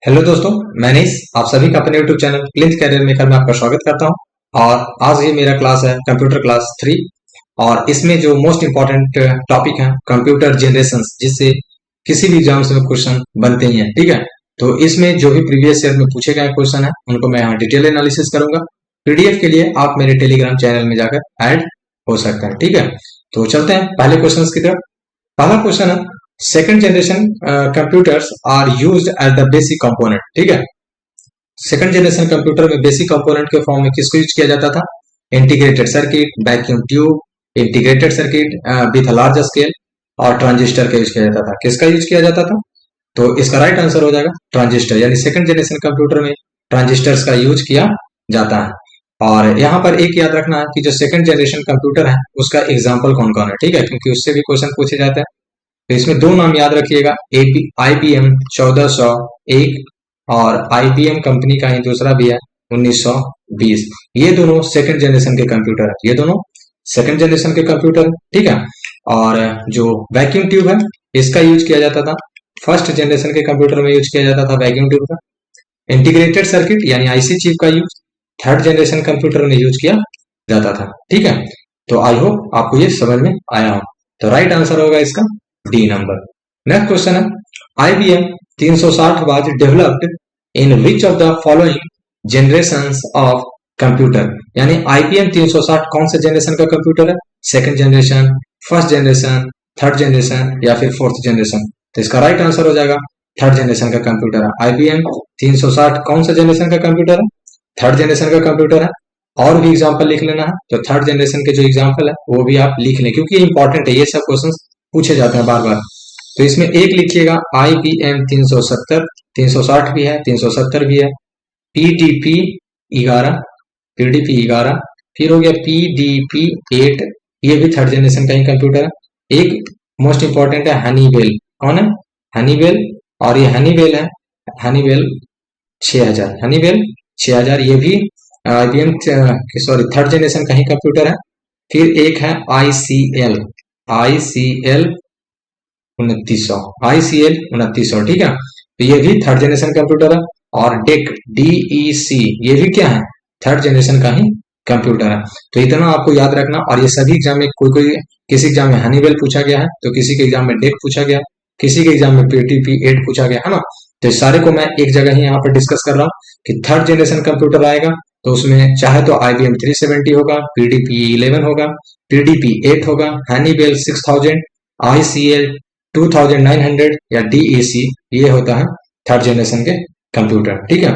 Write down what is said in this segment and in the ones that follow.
Hello दोस्तों, मैं अनीस आप सभी का अपने YouTube channel Clinch Career Maker में आपका स्वागत करता हूं। और आज ये मेरा क्लास है कंप्यूटर क्लास 3। और इसमें जो मोस्ट इंपॉर्टेंट टॉपिक है कंप्यूटर जनरेशन, जिससे किसी भी एग्जाम्स में क्वेश्चन बनते ही हैं। ठीक है, तो इसमें जो भी प्रीवियस ईयर में पूछे गए क्वेश्चन है उनको मैं यहाँ डिटेल एनालिसिस करूंगा। पीडीएफ के लिए आप मेरे टेलीग्राम चैनल में जाकर ऐड हो सकते हैं। ठीक है, तो चलते हैं पहले क्वेश्चन की तरफ। पहला क्वेश्चन है, second generation computers are used as the basic component. ठीक है, सेकंड जनरेशन कंप्यूटर में बेसिक कंपोनेंट के फॉर्म में किसको यूज किया जाता था? Integrated circuit, vacuum tube, integrated circuit with large scale और ट्रांजिस्टर का यूज किया जाता था। किसका यूज किया जाता था? तो इसका राइट आंसर हो जाएगा ट्रांजिस्टर, यानी सेकंड जनरेशन कंप्यूटर में ट्रांजिस्टर्स का यूज किया जाता है। और यहाँ पर एक याद रखना है कि जो सेकंड जनरेशन कंप्यूटर है उसका एग्जाम्पल कौन कौन है। ठीक है, क्योंकि उससे भी क्वेश्चन पूछे जाते हैं। तो इसमें दो नाम याद रखिएगा, IBM 1401 और IBM कंपनी का ही दूसरा भी है 1920। ये दोनों सेकंड जनरेशन के कंप्यूटर है, ये दोनों सेकंड जनरेशन के कंप्यूटर है। ठीक है, और जो वैक्यूम ट्यूब है इसका यूज किया जाता था फर्स्ट जनरेशन के कंप्यूटर में, यूज किया जाता था वैक्यूम ट्यूब का। इंटीग्रेटेड सर्किट यानी IC चिप का यूज थर्ड जनरेशन कंप्यूटर में यूज किया जाता था। ठीक है, तो आई होप आपको ये समझ में आया हो। तो राइट आंसर होगा इसका डी नंबर। नेक्स्ट क्वेश्चन है, IBM 360 was developed in which of the following generations of computer? यानी IBM 360 कौन से जनरेशन का कंप्यूटर है? Second generation, first generation, third generation या फिर फोर्थ जनरेशन? तो इसका राइट आंसर हो जाएगा थर्ड जनरेशन का कंप्यूटर है। IBM 360 कौन सा जनरेशन का कंप्यूटर है? थर्ड जनरेशन का कंप्यूटर है। और भी एग्जाम्पल लिख लेना है, तो थर्ड जनरेशन के जो एग्जाम्पल है वो भी आप लिख लें, क्योंकि इंपॉर्टेंट है, ये सब क्वेश्चन पूछे जाते हैं बार बार। तो इसमें एक लिखिएगा IBM 370, 360 भी है, 370 भी है। PDP 11, PDP 11, फिर हो गया PDP 8, ये भी थर्ड जनरेशन का ही कंप्यूटर है। एक मोस्ट इंपॉर्टेंट है हनीवेल, कौन है? हनीवेल, और ये हनीवेल है, हनीवेल 6000, हनीवेल 6000, ये भी IBM सॉरी थर्ड जनरेशन का ही कंप्यूटर है। फिर एक है ICL 2900, ICL 2900। ठीक है, तो ये भी थर्ड जनरेशन कंप्यूटर है। और DEC ये भी क्या है? थर्ड जनरेशन का ही कंप्यूटर है। तो इतना आपको याद रखना। और ये सभी एग्जाम में कोई किसी एग्जाम में हनीवेल पूछा गया है, तो किसी के एग्जाम में डेक पूछा गया, किसी के एग्जाम में PDP 8 पूछा गया है ना। तो सारे को मैं एक जगह ही यहाँ पर डिस्कस कर रहा हूँ कि थर्ड जनरेशन कंप्यूटर आएगा तो उसमें चाहे तो IBM 370 होगा, PDP 11 होगा, PDP 8 होगा, हनीवेल 6000, ICL 2900 या DEC, ये होता है थर्ड जनरेशन के कंप्यूटर। ठीक है,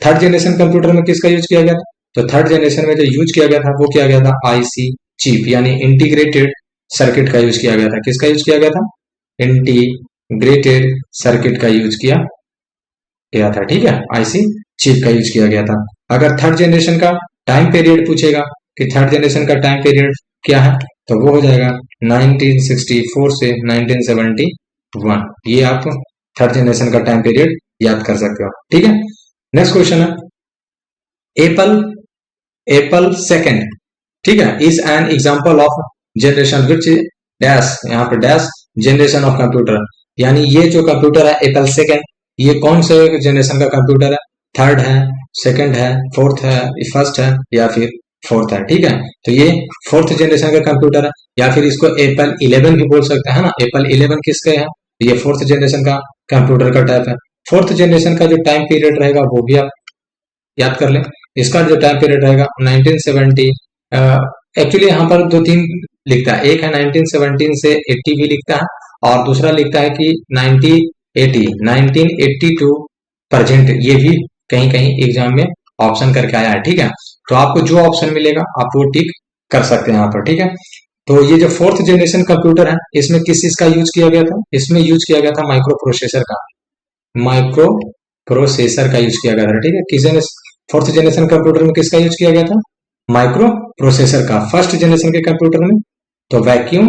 थर्ड जनरेशन कंप्यूटर में किसका यूज किया गया था? तो थर्ड जनरेशन में जो यूज किया गया था वो किया गया था IC चिप, यानी इंटीग्रेटेड सर्किट का यूज किया गया था। किसका यूज किया गया था? इंटीग्रेटेड सर्किट का यूज किया गया था। ठीक है, IC चिप का यूज किया गया था। अगर थर्ड जनरेशन का टाइम पीरियड पूछेगा कि थर्ड जनरेशन का टाइम पीरियड क्या है, तो वो हो जाएगा 1964 से 1971। ये आप थर्ड जनरेशन का टाइम पीरियड याद कर सकते हो। ठीक है, नेक्स्ट क्वेश्चन है, एप्पल सेकंड, ठीक है, is an example of generation which dash, यहाँ पर डैश जनरेशन ऑफ कंप्यूटर, यानी ये जो कंप्यूटर है एप्पल सेकंड, ये कौन से जनरेशन का कंप्यूटर है? थर्ड है, सेकंड है, फोर्थ है, फर्स्ट है या फिर फोर्थ है? ठीक है, तो ये फोर्थ जनरेशन का कंप्यूटर है, या फिर इसको एप्पल 11 भी बोल सकते हैं ना। एप्पल 11 किसके है? ये फोर्थ जनरेशन का कंप्यूटर का टाइप है। फोर्थ जनरेशन का जो टाइम पीरियड रहेगा वो भी आप याद कर लें। इसका जो टाइम पीरियड रहेगा 1970, एक्चुअली यहाँ पर दो तीन लिखता है, एक है 1917 से 80 भी लिखता है, और दूसरा लिखता है कि 1980 टू प्रेजेंट, ये भी कहीं कहीं एग्जाम में ऑप्शन करके आया है। ठीक है, तो आपको जो ऑप्शन मिलेगा आप वो टिक कर सकते हैं यहाँ पर। ठीक है, तो ये जो फोर्थ जनरेशन कंप्यूटर है इसमें किस चीज का यूज किया गया था? इसमें यूज किया गया था माइक्रो प्रोसेसर का, माइक्रो प्रोसेसर का यूज किया गया था। ठीक है, किस फोर्थ जनरेशन कंप्यूटर में किसका यूज किया गया था? माइक्रो प्रोसेसर का। फर्स्ट जनरेशन के कंप्यूटर में तो वैक्यूम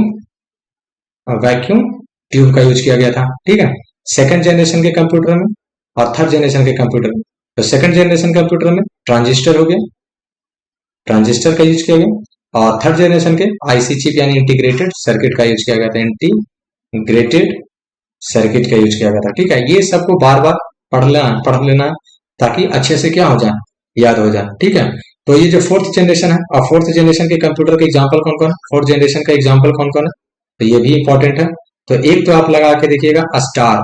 ट्यूब का यूज किया गया था। ठीक है, सेकंड जनरेशन के कंप्यूटर में और थर्ड जनरेशन के कंप्यूटर में, तो सेकंड जनरेशन कंप्यूटर में ट्रांजिस्टर हो गया, ट्रांजिस्टर का यूज किया गया, और थर्ड जनरेशन के IC चिप यानी इंटीग्रेटेड सर्किट का यूज किया गया था, इंटीग्रेटेड सर्किट का यूज किया गया था। ठीक है, ये सबको बार बार पढ़ लेना ताकि अच्छे से क्या हो जाए, याद हो जाए। ठीक है, तो ये जो फोर्थ जनरेशन है, और फोर्थ जनरेशन के कंप्यूटर के एग्जाम्पल कौन कौन है, फोर्थ जनरेशन का एग्जाम्पल कौन कौन है, तो ये भी इंपॉर्टेंट है। तो एक तो आप लगा के देखिएगा स्टार,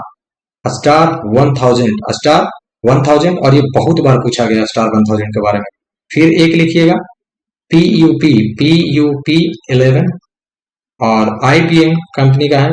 स्टार 1000, स्टार 1000, और ये बहुत बार पूछा गया स्टार 1000 के बारे में। फिर एक लिखिएगा पी यू पी 11, और IBM कंपनी का है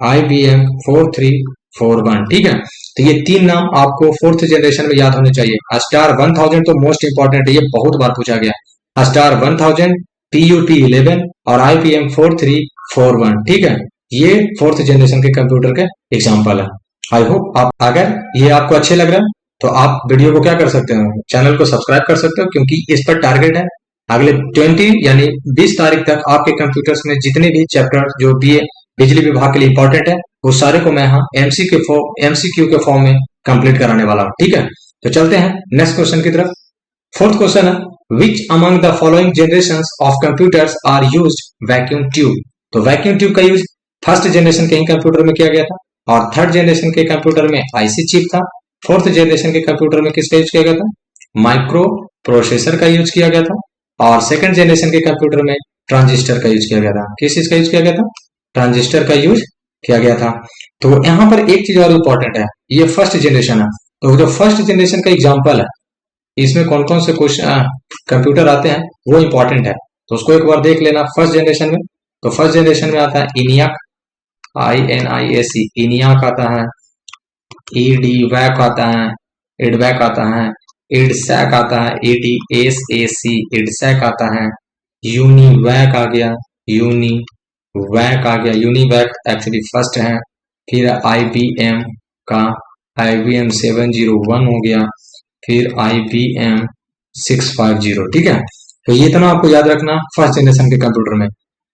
IBM 4341। ठीक है, तो ये तीन नाम आपको फोर्थ जनरेशन में याद होने चाहिए। स्टार 1000 तो मोस्ट इंपॉर्टेंट है, ये बहुत बार पूछा गया। स्टार 1000, PUP 11 और IBM 4341। ठीक है, ये फोर्थ जनरेशन के कंप्यूटर के एग्जाम्पल है। आई होप आप, अगर ये आपको अच्छे लग रहा है तो आप वीडियो को क्या कर सकते हो, चैनल को सब्सक्राइब कर सकते हो, क्योंकि इस पर टारगेट है अगले 20 यानी 20 तारीख तक आपके कंप्यूटर्स में जितने भी चैप्टर जो बिजली विभाग के लिए इंपॉर्टेंट है, वो सारे को मैं यहाँ MCQ के फॉर्म में कंप्लीट कराने वाला हूँ। ठीक है, तो चलते हैं नेक्स्ट क्वेश्चन की तरफ। फोर्थ क्वेश्चन है, which among the following generation of computers are used vacuum tube. तो वैक्यूम ट्यूब का यूज फर्स्ट जनरेशन के ही कंप्यूटर में किया गया था, और थर्ड जनरेशन के कंप्यूटर में IC चिप था। फोर्थ जनरेशन के कंप्यूटर में किसका यूज किया गया था, माइक्रो प्रोसेसर का यूज किया गया था। और सेकंड जनरेशन के कंप्यूटर में ट्रांजिस्टर का यूज किया गया था। किस चीज का यूज किया गया था, ट्रांजिस्टर का यूज किया गया था। तो यहाँ पर एक चीज और इंपॉर्टेंट है, ये फर्स्ट जनरेशन है, तो जो फर्स्ट जनरेशन का एग्जाम्पल है, इसमें कौन कौन से क्वेश्चन कंप्यूटर आते हैं वो इंपॉर्टेंट है, तो उसको एक बार देख लेना। फर्स्ट जनरेशन में, तो फर्स्ट जनरेशन में आता है ENIAC, INIAC, ENIAC आता है, EDVAC आता है, EDVAC आता है, IDSAC आता है, EDSAC, IDSAC आता है, UNIVAC आ गया, UNIVAC आ गया, UNIVAC एक्चुअली फर्स्ट है। फिर IBM का IBM 701 हो गया, फिर IBM 650। ठीक है, तो ये इतना आपको याद रखना फर्स्ट जनरेशन के कंप्यूटर में।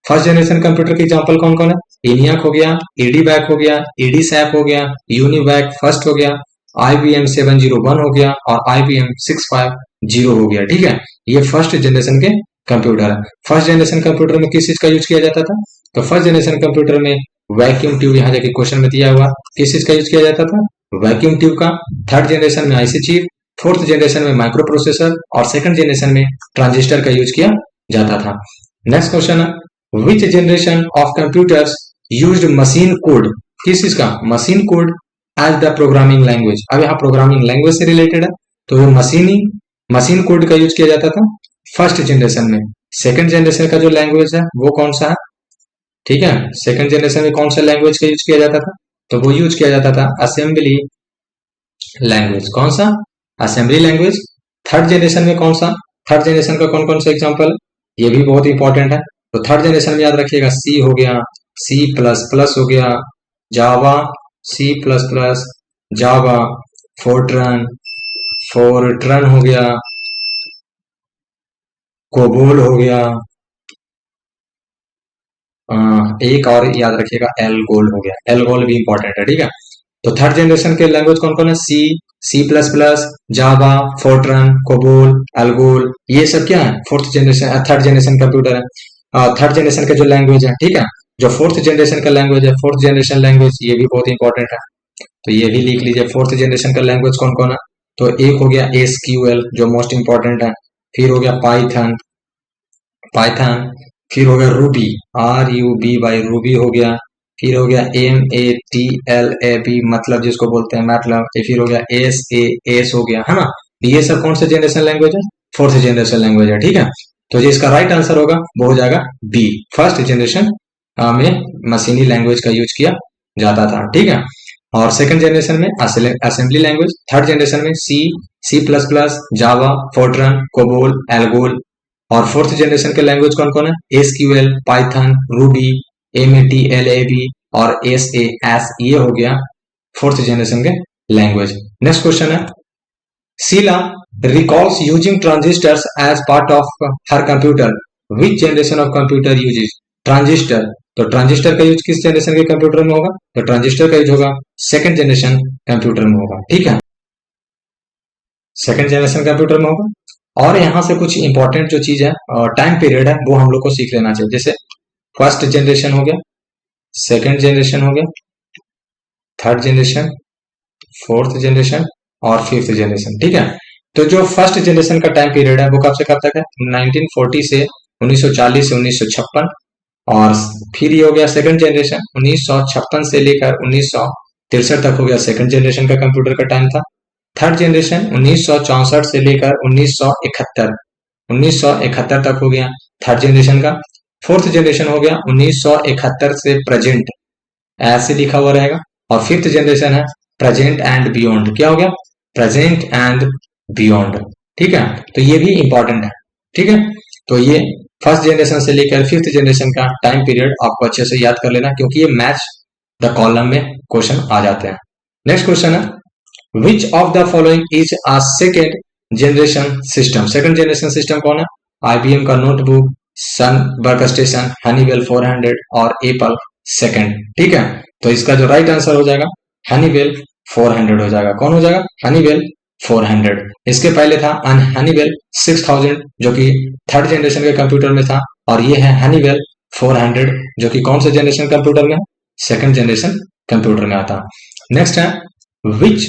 फर्स्ट जनरेशन कंप्यूटर के एग्जांपल कौन कौन है, ENIAC हो गया, EDVAC हो गया, EDSAC हो गया, UNIVAC फर्स्ट हो गया, IBM 701 हो गया, और IBM 650 हो गया। ठीक है, ये फर्स्ट जनरेशन के कंप्यूटर है। फर्स्ट जनरेशन कंप्यूटर में किस चीज का यूज किया जाता था, तो फर्स्ट जनरेशन कंप्यूटर में वैक्यूम ट्यूब, यहाँ जाके क्वेश्चन में दिया हुआ किस चीज का यूज किया जाता था, वैक्यूम ट्यूब का। थर्ड जनरेशन में IC चिप, फोर्थ जनरेशन में माइक्रो प्रोसेसर, और सेकंड जनरेशन में ट्रांजिस्टर का यूज किया जाता था। नेक्स्ट क्वेश्चन है, which generation of computers used machine code. किस चीज का, machine code as the programming language. अब यहाँ प्रोग्रामिंग लैंग्वेज से रिलेटेड है, तो वो मशीन कोड का यूज किया जाता था फर्स्ट जनरेशन में। सेकंड जनरेशन का जो लैंग्वेज है वो कौन सा है, ठीक है, सेकंड जनरेशन में कौन सा लैंग्वेज का यूज किया जाता था, तो वो यूज किया जाता था असेंबली लैंग्वेज। कौन सा, असेंबली लैंग्वेज। थर्ड जनरेशन में कौन सा, थर्ड जनरेशन का कौन कौन सा एग्जांपल, ये भी बहुत इंपॉर्टेंट है। तो थर्ड जनरेशन में याद रखिएगा C हो गया, C++ हो गया, जावा, C++, जावा, फोर्ट्रन हो गया, कोबोल हो गया, एक और याद रखिएगा एल्गोल हो गया, एल्गोल भी इंपॉर्टेंट है। ठीक है, तो थर्ड जनरेशन के लैंग्वेज कौन कौन है, C++, जावा, फोर्ट्रन, कोबोल, एल्गोल, ये सब क्या है, fourth generation third generation computer है। थर्ड जनरेशन का जो लैंग्वेज है, ठीक है, जो फोर्थ जनरेशन का लैंग्वेज है, फोर्थ जनरेशन लैंग्वेज, ये भी बहुत इंपॉर्टेंट है, तो ये भी लिख लीजिए। फोर्थ जनरेशन का लैंग्वेज कौन कौन है, तो एक हो गया SQL जो मोस्ट इंपॉर्टेंट है, फिर हो गया पाइथन, फिर हो गया रूबी, RUBY, रूबी हो गया, फिर हो गया MATLAB मतलब जिसको बोलते हैं मैटलैब, फिर हो गया SAS हो गया, है ना। ये सब कौन सा जनरेशन लैंग्वेज है, फोर्थ जनरेशन लैंग्वेज है। ठीक है, तो जो इसका राइट आंसर होगा वो हो जाएगा B, फर्स्ट जनरेशन में मशीनी लैंग्वेज का यूज किया जाता था। ठीक है, और सेकंड जनरेशन में असेंबली लैंग्वेज, थर्ड जनरेशन में C++, जावा, फोर्ट्रन, कोबोल, एल्गोल, और फोर्थ जनरेशन के लैंग्वेज कौन कौन है, SQL, पाइथन, रूबी, MATLAB और SAS, ये हो गया फोर्थ जनरेशन के लैंग्वेज। नेक्स्ट क्वेश्चन है, Sheila recalls using transistors as part of her computer, which generation of computer uses transistor. तो ट्रांजिस्टर का यूज किस जनरेशन के कंप्यूटर में होगा, तो ट्रांजिस्टर का यूज होगा सेकंड जनरेशन कंप्यूटर में होगा। ठीक है, सेकंड जनरेशन कंप्यूटर में होगा। और यहाँ से कुछ इंपॉर्टेंट जो चीज है टाइम पीरियड है वो हम लोग को सीख लेना चाहिए। जैसे फर्स्ट जनरेशन हो गया, सेकंड जनरेशन हो गया, थर्ड जनरेशन, फोर्थ जनरेशन, और फिफ्थ जनरेशन, ठीक है। तो जो फर्स्ट जनरेशन का टाइम पीरियड है वो कब से कब तक है, 1940 से 1940 से 1956। और फिर ये हो गया सेकंड जनरेशन, 1956 से लेकर 1963 तक हो गया सेकंड जनरेशन का कंप्यूटर का टाइम था। थर्ड जनरेशन 1964 से लेकर 1971 तक हो गया थर्ड जनरेशन का। फोर्थ जनरेशन हो गया 1971 से प्रेजेंट, ऐसे लिखा हुआ रहेगा। और फिफ्थ जनरेशन है प्रेजेंट एंड बियॉन्ड, क्या हो गया, प्रेजेंट एंड बियॉन्ड, ठीक है। तो ये भी इंपॉर्टेंट है, ठीक है। तो ये फर्स्ट जनरेशन से लेकर फिफ्थ जनरेशन का टाइम पीरियड आपको अच्छे से याद कर लेना, क्योंकि ये मैच द कॉलम में क्वेश्चन आ जाते हैं। नेक्स्ट क्वेश्चन है, which of the following is a second generation system. Second generation system कौन है, आईबीएम का नोटबुक, सन वर्क स्टेशन, हनीवेल 400 और एप्पल सेकंड, ठीक है। तो इसका जो राइट आंसर हो जाएगा हनीवेल 400 हो जाएगा। कौन हो जाएगा, हनीवेल 400। इसके पहले था हनीवेल 6000 जो कि थर्ड जनरेशन के कंप्यूटर में था, और ये है हनीवेल 400 जो कि कौन से जनरेशन कंप्यूटर में है, सेकंड जनरेशन कंप्यूटर में आता। नेक्स्ट है, which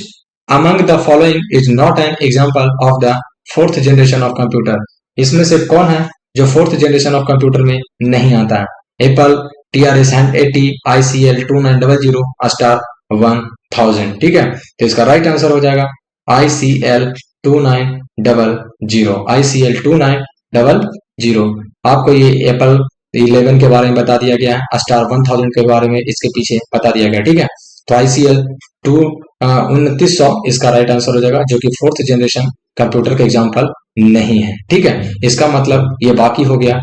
among the following is not an example of the fourth generation of computer. इसमें से कौन है जो फोर्थ जनरेशन ऑफ कंप्यूटर में नहीं आता है, एप्पल, TRS 80, ICL 2900, स्टार 1000, ठीक है। तो इसका राइट आंसर हो जाएगा ICL 2900, ICL 2900। आपको ये एप्पल 11 के बारे में बता दिया गया है, स्टार 1000 के बारे में इसके पीछे बता दिया गया, ठीक है। तो ICL 2900 इसका राइट आंसर हो जाएगा, जो कि फोर्थ जनरेशन कंप्यूटर का एग्जाम्पल नहीं है, ठीक है। इसका मतलब ये बाकी हो गया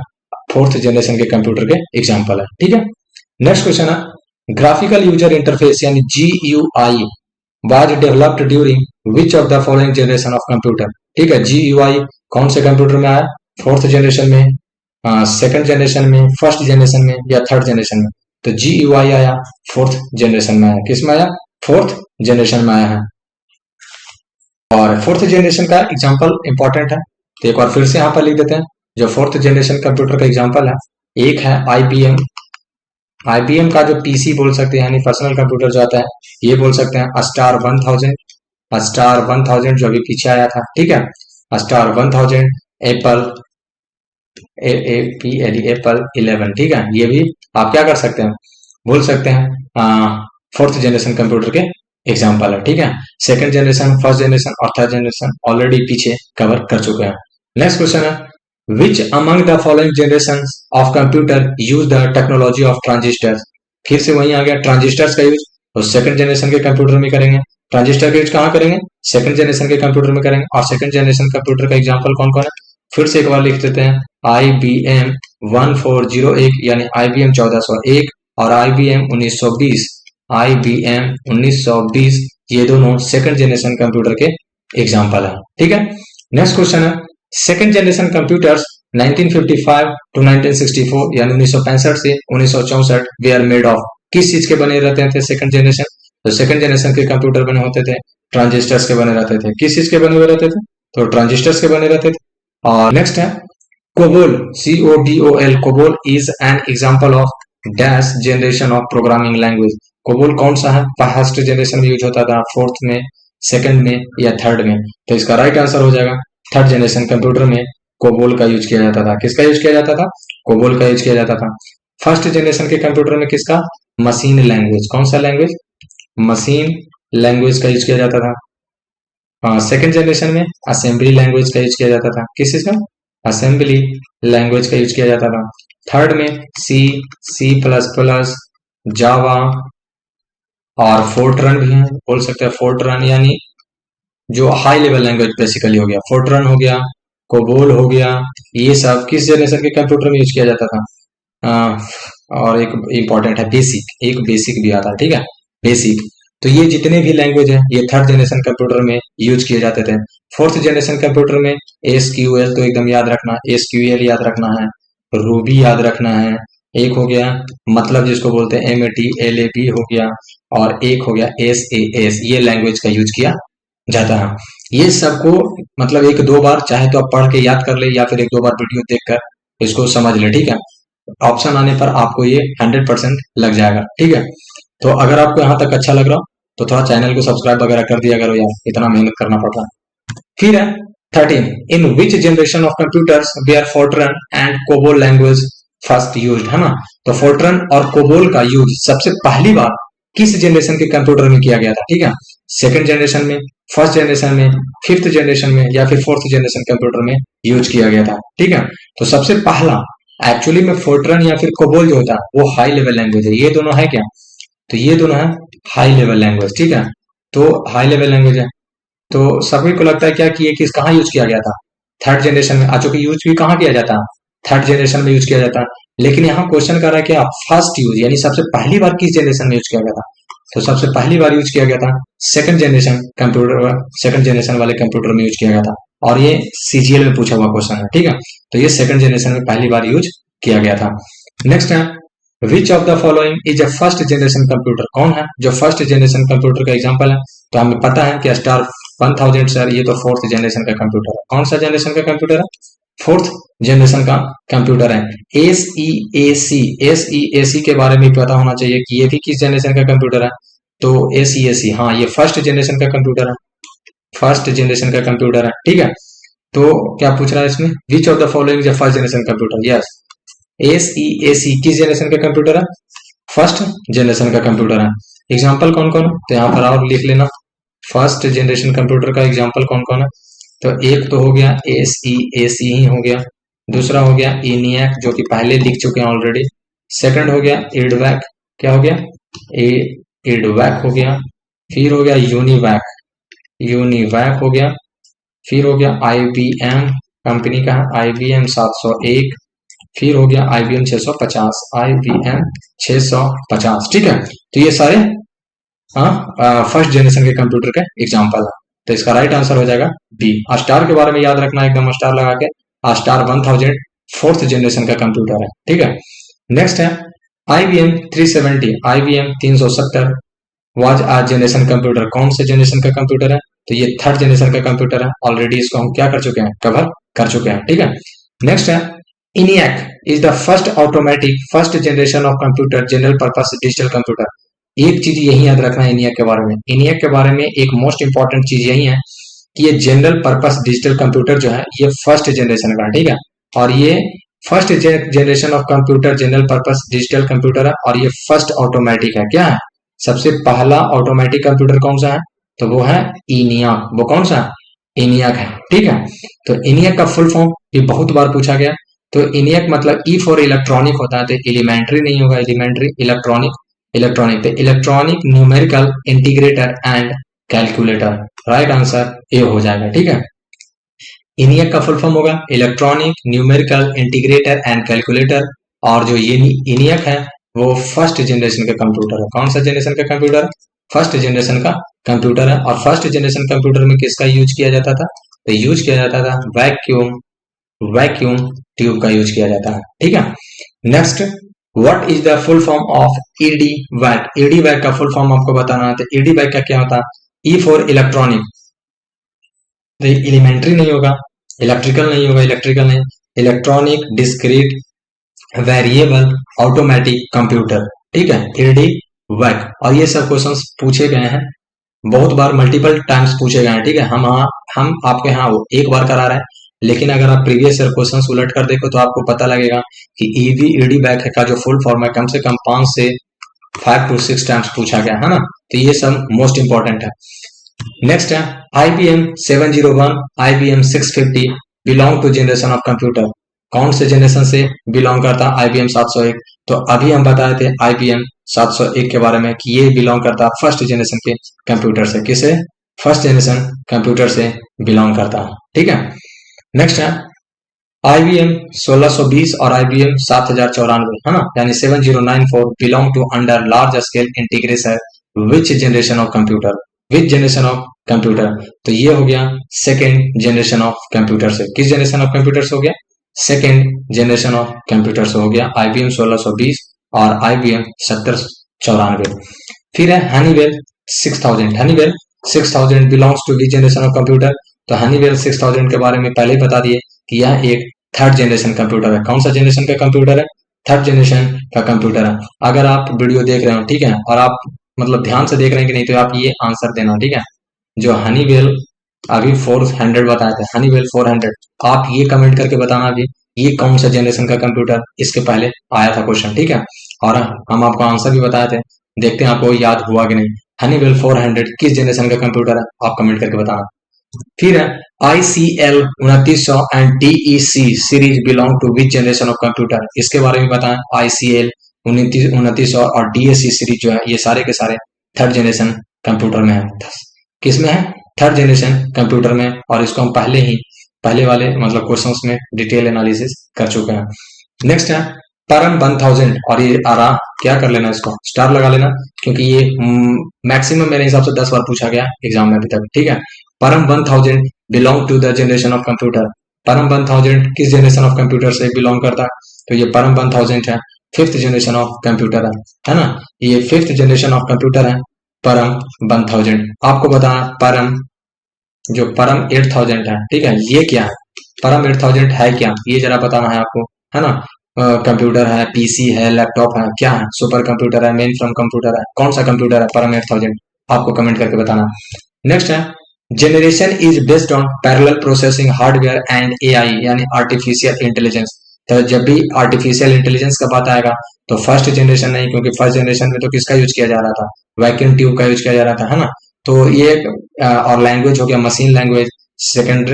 फोर्थ जनरेशन के कंप्यूटर के एग्जाम्पल है, ठीक है। नेक्स्ट क्वेश्चन है, ग्राफिकल यूजर इंटरफेस यानी GUI was developed during which of the following generation of computer, ठीक है। GUI कौन से कंप्यूटर में आया, फोर्थ जनरेशन में, सेकंड जनरेशन में, फर्स्ट जनरेशन में या थर्ड जनरेशन में। तो GUI आया फोर्थ जनरेशन में आया, किस में आया, फोर्थ जनरेशन में आया है। और फोर्थ जनरेशन का एग्जाम्पल इंपॉर्टेंट है, तो एक बार फिर से यहाँ पर लिख देते हैं। जो फोर्थ जनरेशन कंप्यूटर का एग्जाम्पल है, एक है IBM का जो PC बोल सकते हैं यानी पर्सनल कंप्यूटर जो आता है, ये बोल सकते हैं स्टार 1000 जो अभी पीछे आया था, ठीक है, स्टार 1000, एप्पल एप्पल 11, ठीक है। ये भी आप क्या कर सकते हैं, बोल सकते हैं फोर्थ जनरेशन कंप्यूटर के एग्जाम्पल है, ठीक है। सेकंड जनरेशन, फर्स्ट जनरेशन और थर्ड जनरेशन ऑलरेडी पीछे कवर कर चुके हैं। नेक्स्ट क्वेश्चन है, which among the following generation of computer use the technology of transistors. फिर से वहीं आ गया ट्रांजिस्टर्स का यूज, और सेकंड जनरेशन के कंप्यूटर में करेंगे। ट्रांजिस्टर का यूज कहाँ करेंगे, सेकंड जनरेशन के कंप्यूटर में करेंगे। और सेकंड जनरेशन कंप्यूटर का एग्जाम्पल कौन कौन है, फिर से एक बार लिख देते हैं, IBM 1401 यानी IBM 1401 और IBM 1920, IBM 1920, ये दोनों सेकंड जनरेशन कंप्यूटर के एग्जाम्पल है, ठीक है। नेक्स्ट क्वेश्चन है, सेकंड जनरेशन कंप्यूटर्स 1955 टू 1964 यानी 1965 से 1964 वे आर मेड ऑफ, किस चीज के बने रहते थे सेकंड जनरेशन, तो सेकंड जनरेशन के कंप्यूटर बने होते थे ट्रांजिस्टर्स के बने रहते थे। किस चीज के बने हुए रहते थे, तो ट्रांजिस्टर्स के बने रहते थे। और नेक्स्ट है, COBOL, COBOL, COBOL is an example of dash generation of programming language. COBOL कौन सा है, फर्स्ट जनरेशन में यूज होता था, फोर्थ में, सेकंड में या थर्ड में। तो इसका राइट आंसर हो जाएगा थर्ड जनरेशन कंप्यूटर में कोबोल का यूज किया जाता था। किसका यूज किया जाता था, कोबोल का यूज किया जाता था। फर्स्ट जनरेशन के कंप्यूटर में किसका, मशीन लैंग्वेज, कौन सा लैंग्वेज, मशीन लैंग्वेज का यूज किया जाता था। सेकंड जनरेशन में असेंबली लैंग्वेज का यूज किया जाता था। किस चीज का, असेंबली लैंग्वेज का यूज किया जाता था। थर्ड में C++, जावा और फोर्ट्रन भी है, बोल सकते हैं फोर्ट्रन यानी जो हाई लेवल लैंग्वेज बेसिकली हो गया, फोर्ट्रन हो गया, कोबोल हो गया, ये सब किस जनरेशन के कंप्यूटर में यूज किया जाता था। और एक इंपॉर्टेंट है बेसिक, एक बेसिक भी आता है, ठीक है, बेसिक। तो ये जितने भी लैंग्वेज है ये थर्ड जनरेशन कंप्यूटर में यूज किए जाते थे। फोर्थ जनरेशन कंप्यूटर में SQL तो एकदम याद रखना, SQL याद रखना है, रूबी याद रखना है, एक हो गया मतलब जिसको बोलते हैं MATLAB हो गया, और एक हो गया SAS, ये लैंग्वेज का यूज किया जाता है। ये सबको मतलब एक दो बार चाहे तो आप पढ़ के याद कर ले या फिर एक दो बार वीडियो देखकर इसको समझ ले, ठीक है। ऑप्शन आने पर आपको ये 100% लग जाएगा, ठीक है। तो अगर आपको यहाँ तक अच्छा लग रहा हो तो थोड़ा चैनल को सब्सक्राइब वगैरह कर दिया करो यार, इतना मेहनत करना पड़ रहा है। फिर है 13, in which generation of computers where Fortran and COBOL language first used, है ना। तो फोर्ट्रन और कोबोल का यूज सबसे पहली बार किस जनरेशन के कंप्यूटर में किया गया था, ठीक है। सेकंड जनरेशन में, फर्स्ट जनरेशन में, फिफ्थ जनरेशन में या फिर फोर्थ जनरेशन कंप्यूटर में यूज किया गया था, ठीक है। तो सबसे पहला एक्चुअली में फोर्ट्रन या फिर कोबोल जो होता है वो हाई लेवल लैंग्वेज है। ये दोनों है क्या, तो ये दोनों है हाई लेवल लैंग्वेज, ठीक है। तो हाई लेवल लैंग्वेज है, तो सभी को लगता है क्या कि ये किस कहाँ यूज किया गया था, थर्ड जनरेशन में। चूंकि यूज भी कहाँ किया जाता है, थर्ड जनरेशन में यूज किया जाता है। लेकिन यहाँ क्वेश्चन कर रहा है कि आप फर्स्ट यूज यानी सबसे पहली बार किस जनरेशन में यूज किया गया था, तो सबसे पहली बार यूज किया गया था second generation computer, second generation वाले कंप्यूटर में यूज किया गया था। और ये सीजीएल में पूछा हुआ क्वेश्चन है, ठीक है। तो ये सेकंड जनरेशन में पहली बार यूज किया गया था। नेक्स्ट है which of the following is a first generation computer, कौन है जो फर्स्ट जनरेशन कंप्यूटर का एग्जांपल है। तो हमें पता है कि स्टार 1000 सर, ये तो फोर्थ जनरेशन का कंप्यूटर है। कौन सा जनरेशन का कंप्यूटर है, फोर्थ जनरेशन का कंप्यूटर है। एसईएसी के बारे में पता होना चाहिए कि ये भी किस जनरेशन का कंप्यूटर है। तो एसईएसी, हाँ, ये फर्स्ट जनरेशन का कंप्यूटर है, फर्स्ट जनरेशन का कंप्यूटर है, ठीक है। तो क्या पूछ रहा है इसमें, which of the following is first generation computer. Yes, SEAC किस जनरेशन का कंप्यूटर है, फर्स्ट जनरेशन का कंप्यूटर है। एग्जाम्पल कौन कौन है, तो यहाँ पर और लिख लेना फर्स्ट जनरेशन कंप्यूटर का एग्जाम्पल कौन कौन है। तो एक तो हो गया एसईएसी ही हो गया, दूसरा हो गया ENIAC जो कि पहले लिख चुके हैं ऑलरेडी, सेकंड हो गया EDVAC, क्या हो गया EDVAC हो गया, फिर हो गया यूनिवैक हो गया, फिर हो गया IBM कंपनी का है IBM 701, फिर हो गया IBM 650, IBM 650, ठीक है। तो ये सारे फर्स्ट जनरेशन के कंप्यूटर के एग्जाम्पल है। तो इसका राइट आंसर हो जाएगा बी। स्टार के बारे में याद रखना, एकदम स्टार लगा के, स्टार 1000 फोर्थ जनरेशन का कंप्यूटर है, ठीक है। नेक्स्ट है IBM 370, IBM 370 was a generation computer, कौन से जनरेशन का कंप्यूटर है, तो ये थर्ड जनरेशन का कंप्यूटर है। ऑलरेडी इसको हम क्या कर चुके हैं, कवर कर चुके हैं, ठीक है। नेक्स्ट है ENIAC is the first automatic first generation of computer general purpose digital computer. एक चीज यही याद रखना है ENIAC के बारे में, ENIAC के बारे में एक मोस्ट इंपॉर्टेंट चीज यही है कि ये जनरल पर्पस डिजिटल कंप्यूटर जो है ये फर्स्ट जनरेशन का, ठीक है। और ये first generation of computer general purpose digital computer है, और ये फर्स्ट ऑटोमेटिक है। क्या है, सबसे पहला ऑटोमेटिक कंप्यूटर कौन सा है, तो वो है ENIAC। वो कौन सा ENIAC है, ठीक है। तो ENIAC का फुल फॉर्म भी बहुत बार पूछा गया। तो ENIAC मतलब ई फॉर इलेक्ट्रॉनिक होता है, तो एलिमेंट्री नहीं होगा, एलिमेंट्री, इलेक्ट्रॉनिक, इलेक्ट्रॉनिक, तो electronic numerical integrator and calculator, right answer A हो जाएगा, ठीक है। ENIAC का फुल फॉर्म होगा electronic numerical integrator and calculator, और जो ये ENIAC है वो फर्स्ट जनरेशन का कंप्यूटर है। कौन सा जनरेशन का कंप्यूटर है, फर्स्ट जनरेशन का कंप्यूटर है। और फर्स्ट जनरेशन कंप्यूटर में किसका यूज किया जाता था, तो यूज किया जाता था वैक्यूम ट्यूब का यूज किया जाता है, ठीक है। Next, what is the full form of EDVAC। EDVAC का फुल फॉर्म आपको बताना है। तो EDVAC का क्या होता है, ई फॉर इलेक्ट्रॉनिक, तो एलिमेंट्री नहीं होगा, इलेक्ट्रिकल नहीं होगा, इलेक्ट्रिकल नहीं, electronic discrete variable automatic computer, ठीक है, EDVAC। और ये सब क्वेश्चंस पूछे गए हैं बहुत बार, मल्टीपल टाइम्स पूछे गए हैं, ठीक है। हम आपके यहाँ वो एक बार करा रहे हैं, लेकिन अगर आप प्रीवियस ईयर क्वेश्चंस उलट कर देखो तो आपको पता लगेगा कि EDVAC का जो फुल फॉर्म है कम से कम 5 से 5 to 6 टाइम्स पूछा गया है ना। तो ये सब मोस्ट इंपॉर्टेंट है। नेक्स्ट है IBM 701, IBM 650 belong to generation of computer, कौन से जनरेशन से बिलोंग करता है, IBM 701। तो अभी हम बताए थे IBM 701 के बारे में कि ये बिलोंग करता है फर्स्ट जनरेशन के कंप्यूटर से, किसे, फर्स्ट जनरेशन कंप्यूटर से बिलोंग करता है, ठीक है। नेक्स्ट है IBM 1620 और IBM 7094, है ना, यानी 7094 belong to under large scale integration which generation of computer, which generation of computer. तो ये हो गया सेकेंड जनरेशन ऑफ कंप्यूटर से, किस जनरेशन ऑफ कंप्यूटर से हो गया, सेकेंड जनरेशन ऑफ कंप्यूटर से हो गया IBM 1620 और IBM 7094। फिर है Honeywell 6000, Honeywell 6000 belongs to which generation of computer. तो हनीवेल 6000 के बारे में पहले ही बता दिए कि यह एक थर्ड जनरेशन कंप्यूटर है। कौन सा जनरेशन का कंप्यूटर है, थर्ड जनरेशन का कंप्यूटर है। अगर आप वीडियो देख रहे हो, ठीक है, और आप मतलब ध्यान से देख रहे हैं कि नहीं, तो आप ये आंसर देना, ठीक है। जो हनीवेल अभी 400 बताए थे, हनीवेल 400, आप ये कमेंट करके बताना कि ये कौन सा जनरेशन का कंप्यूटर इसके पहले आया था क्वेश्चन, ठीक है। और हम आपको आंसर भी बताए थे, देखते हैं आपको याद हुआ कि नहीं। हनीवेल 400 किस जनरेशन का कंप्यूटर है, आप कमेंट करके बताना। फिर है ICL 2900 and DEC series belong to which generation of computer, इसके बारे में बताएं। ICL 2900 और DEC सीरीज जो है ये सारे के सारे थर्ड जनरेशन कंप्यूटर में है। किस में है? थर्ड जनरेशन कंप्यूटर में। और इसको हम पहले वाले मतलब क्वेश्चंस में डिटेल एनालिसिस कर चुके हैं। नेक्स्ट है परम 1000, और ये आरा क्या कर लेना, इसको स्टार लगा लेना, क्योंकि ये मैक्सिमम मेरे हिसाब से 10 बार पूछा गया एग्जाम में अभी तक, ठीक है। Param 1000 belong to the generation of computer, Param 1000 किस जनरेशन ऑफ कंप्यूटर से बिलोंग करता है, तो ये परम 1000 है, फिफ्थ जनरेशन ऑफ कंप्यूटर है ना, ये फिफ्थ जनरेशन ऑफ कंप्यूटर है परम 1000। आपको बताना परम जो परम 8000 है, ठीक है, ये क्या है, परम 8000 है क्या, ये जरा बताना है आपको, है ना। कंप्यूटर है, पीसी है, लैपटॉप है, क्या है, सुपर कंप्यूटर है, मेन फ्रॉम कंप्यूटर है, कौन सा कंप्यूटर है परम 8000, आपको कमेंट करके बताना। नेक्स्ट है generation is based on parallel processing hardware and AI, यानी आर्टिफिशियल इंटेलिजेंस। तो जब भी आर्टिफिशियल इंटेलिजेंस का बात आएगा तो फर्स्ट जनरेशन नहीं, क्योंकि फर्स्ट जनरेशन में तो किसका यूज किया जा रहा था, वैक्यूम ट्यूब का यूज किया जा रहा था, है ना। तो ये और लैंग्वेज हो गया मशीन लैंग्वेज, सेकंड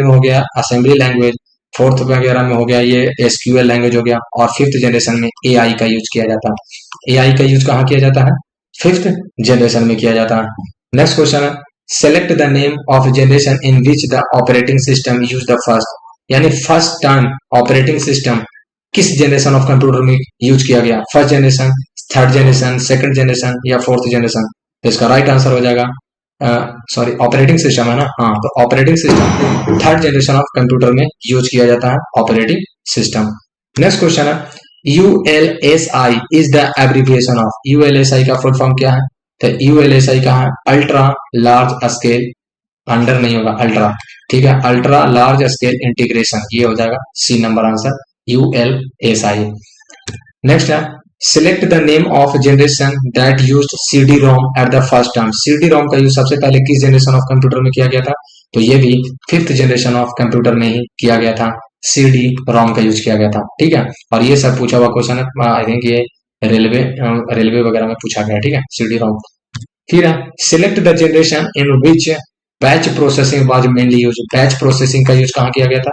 में हो गया असेंबली लैंग्वेज, फोर्थ वगैरह में हो गया ये एसक्यूएल लैंग्वेज हो गया, और फिफ्थ जनरेशन में एआई का यूज किया जाता है। एआई का यूज कहाँ किया जाता है, फिफ्थ जनरेशन में किया जाता है। नेक्स्ट क्वेश्चन है select the name of generation in which the operating system use the first, यानी फर्स्ट टाइम ऑपरेटिंग सिस्टम किस जनरेशन ऑफ कंप्यूटर में यूज किया गया, first generation, third generation, second generation या फोर्थ जनरेशन। तो इसका right answer हो जाएगा सॉरी ऑपरेटिंग सिस्टम है ना, हाँ, तो operating system third generation of computer में यूज किया जाता है ऑपरेटिंग सिस्टम। नेक्स्ट क्वेश्चन है ULSI is the abbreviation of, ULSI का फुल फॉर्म क्या है, तो ULSI का है अल्ट्रा लार्ज स्केल, अंडर नहीं होगा अल्ट्रा, ठीक है, अल्ट्रा लार्ज स्केल इंटीग्रेशन, ये हो जाएगा C number answer ULSI। Next है select the name of generation that used CD-ROM at the first time, CD-ROM का यूज सबसे पहले किस जनरेशन ऑफ कंप्यूटर में किया गया था, तो ये भी फिफ्थ जनरेशन ऑफ कंप्यूटर में ही किया गया था, CD-ROM का यूज किया गया था, ठीक है। और ये सब पूछा हुआ क्वेश्चन है, आई थिंक ये रेलवे वगैरह में पूछा गया, ठीक है, CD-ROM। फिर है select the generation in which batch processing was mainly use, batch processing का यूज कहाँ किया गया था,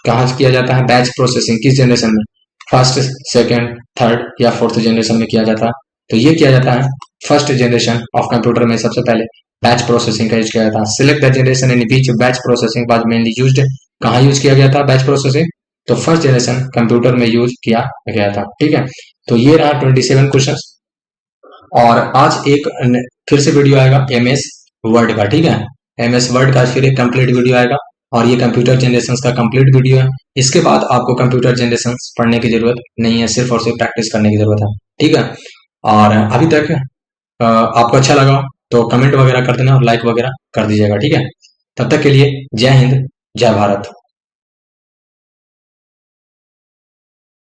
कहाँ किया जाता है बैच प्रोसेसिंग, किस जनरेशन में, फर्स्ट, सेकंड, थर्ड या फोर्थ जनरेशन में किया जाता है, तो ये किया जाता है फर्स्ट जनरेशन ऑफ कंप्यूटर में सबसे पहले बैच प्रोसेसिंग का यूज किया जाता है। Select the generation in which batch processing was mainly used, कहाँ यूज किया गया था बैच प्रोसेसिंग, तो फर्स्ट जनरेशन कंप्यूटर में यूज किया गया था, ठीक है। तो ये रहा 27 क्वेश्चन, और आज एक फिर से वीडियो आएगा MS वर्ड का, ठीक है, MS वर्ड का फिर एक कंप्लीट वीडियो आएगा, और ये कंप्यूटर जनरेशन का कंप्लीट वीडियो है। इसके बाद आपको कंप्यूटर जनरेशन पढ़ने की जरूरत नहीं है, सिर्फ और सिर्फ प्रैक्टिस करने की जरूरत है, ठीक है। और अभी तक आपको अच्छा लगा तो कमेंट वगैरह कर देना और लाइक वगैरह कर दीजिएगा, ठीक है। तब तक के लिए जय हिंद, जय भारत।